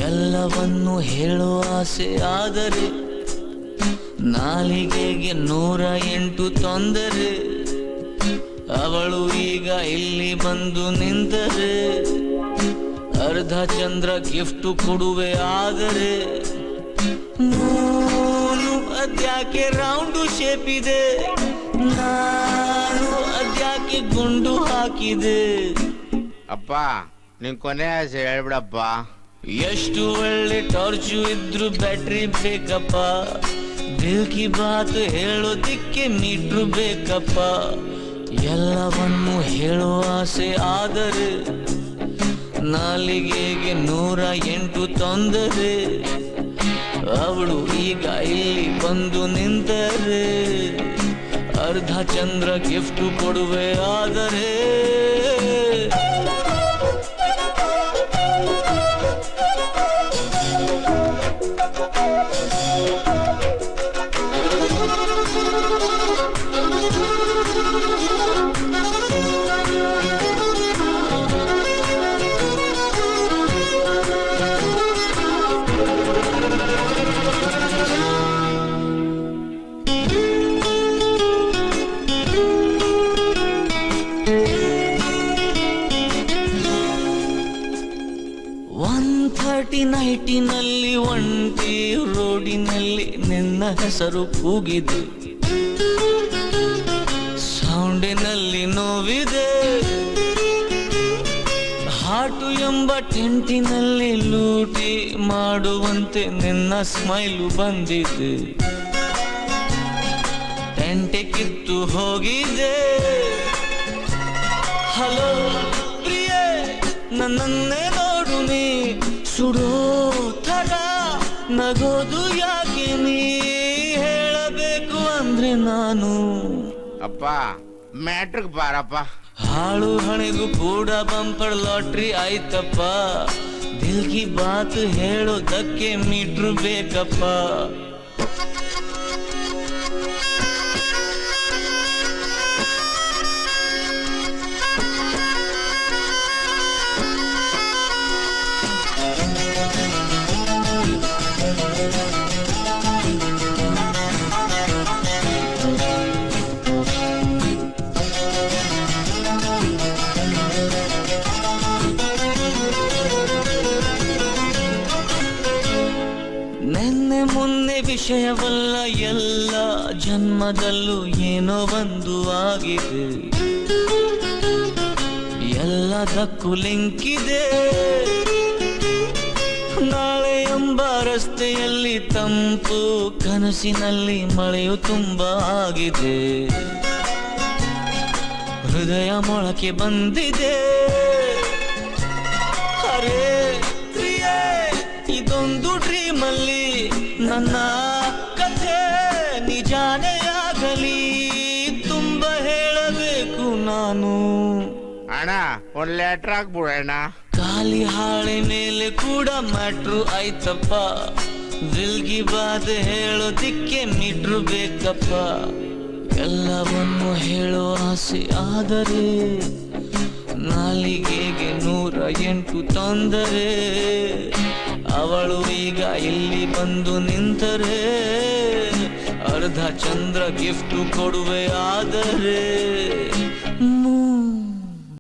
ಎಲ್ಲವನ್ನು ಹೇಳೋ ಆಸೆ ಆದರೆ ನಾಲಿಗೆಗೆ 108 ತೊಂದರೆ. ಅವಳು ಈಗ ಇಲ್ಲಿ ಬಂದು ನಿಂತರೆ ಅರ್ಧ ಚಂದ್ರ ಗಿಫ್ಟ್ ಕೊಡುವೆ ಆದರೆ ಮೂನು ಅದ್ಯಾಕೆ ರೌಂಡು ಶೇಪ್ ಇದೆ, ನಾನು ಅದ್ಯಾಕೆ ಗುಂಡು ಹಾಕಿದೆ. ಅಪ್ಪ ನಿನ್ ಕೊನೆ ಆಸೆ ಹೇಳ್ಬಿಡಪ್ಪ. ಎಷ್ಟು ಒಳ್ಳೆ ಟಾರ್ಚು ಇದ್ರು ಬ್ಯಾಟ್ರಿ ಬೇಕಪ್ಪ, ದಿಲ್ ಕಿ ಬಾತ್ ಹೇಳೋದಿಕ್ಕೆ ಮೀಟ್ರು ಬೇಕಪ್ಪ. ಎಲ್ಲವನ್ನು ಹೇಳೋ ಆಸೆ ಆದರೆ ನಾಲಿಗೆಗೆ 108 ತೊಂದರೆ. ಅವಳು ಈಗ ಇಲ್ಲಿ ಬಂದು ನಿಂತರೆ ಅರ್ಧ ಚಂದ್ರ ಗಿಫ್ಟ್ ಕೊಡುವೆ ಆದರೆ 130 ಒಂಟಿ ರೋಡಿನಲ್ಲಿ ನಿನ್ನ ಹೆಸರು ಕೂಗಿದೆ, ಸೌಂಡಿನಲ್ಲಿ ನೋವಿದೆ. ಹಾಟು ಎಂಬ ಟೆಂಟಿನಲ್ಲಿ ಲೂಟಿ ಮಾಡುವಂತೆ ನಿನ್ನ ಸ್ಮೈಲು ಬಂದಿದೆ. ಟೆಂಟೆ ಕಿತ್ತು ಹೋಗಿದೆ. ಹಲೋ ಪ್ರಿಯೆ, ನನ್ನನ್ನೇ ನೋಡು ನೀ, ಸುಡೋ ಥರ ನಗೋದು ಯಾಕೆ ನೀ, ಹೇಳಬೇಕು ಅಂದ್ರೆ ನಾನು. ಅಪ್ಪ ಮ್ಯಾಟ್ರಿಕ್ ಬಾರಪ್ಪ. ಹಾಳು ಹಣೆಗೂ ಕೂಡ ಬಂಪರ್ ಲಾಟ್ರಿ ಆಯ್ತಪ್ಪ, ದಿಲ್ ಕಿ ಬಾತ್ ಹೇಳೋದಕ್ಕೆ ಮೀಟ್ರು ಬೇಕಪ್ಪ. ಮೊನ್ನೆ ವಿಷಯವಲ್ಲ, ಎಲ್ಲ ಜನ್ಮದಲ್ಲೂ ಏನೋ ಒಂದು ಆಗಿದೆ. ಎಲ್ಲದಕ್ಕೂ ಲಿಂಕ್ ಇದೆ. ನಾಳೆ ಎಂಬ ರಸ್ತೆಯಲ್ಲಿ ತಂಪು, ಕನಸಿನಲ್ಲಿ ಮಳೆಯು ತುಂಬ ಆಗಿದೆ. ಹೃದಯ ಮೊಳಕೆ ಬಂದಿದೆ. ಅರೆ ಪ್ರಿಯೆ, ಇದೊಂದು ಡ್ರೀಮಲ್ಲಿ ನನ್ನ ಕಥೆ ನಿಜಾನೇ ಆಗಲಿ, ತುಂಬ ಹೇಳಬೇಕು ನಾನು. ಅಣ್ಣ ಒಂದ್ ಲೆಟರ್ ಹಾಕ್ಬಿಡೋಣ. ಖಾಲಿ ಹಾಳೆ ಮೇಲೆ ಕೂಡ ಮ್ಯಾಟ್ರು ಆಯ್ತಪ್ಪ, ದಿಲ್ ಕಿ ಬಾತ್ ಹೇಳೋದಿಕ್ಕೆ ಮೀಟ್ರು ಬೇಕಪ್ಪ. ಎಲ್ಲವನ್ನು ಹೇಳೋ ಆಸೆ ಆದರೆ ನಾಲಿಗೆಗೆ 108 ತೊಂದರೆ. ಅವಳು ಈಗ ಇಲ್ಲಿ ಬಂದು ನಿಂತರೆ ಅರ್ಧ ಚಂದ್ರ ಗಿಫ್ಟ್ ಕೊಡುವೆ ಆದರೆ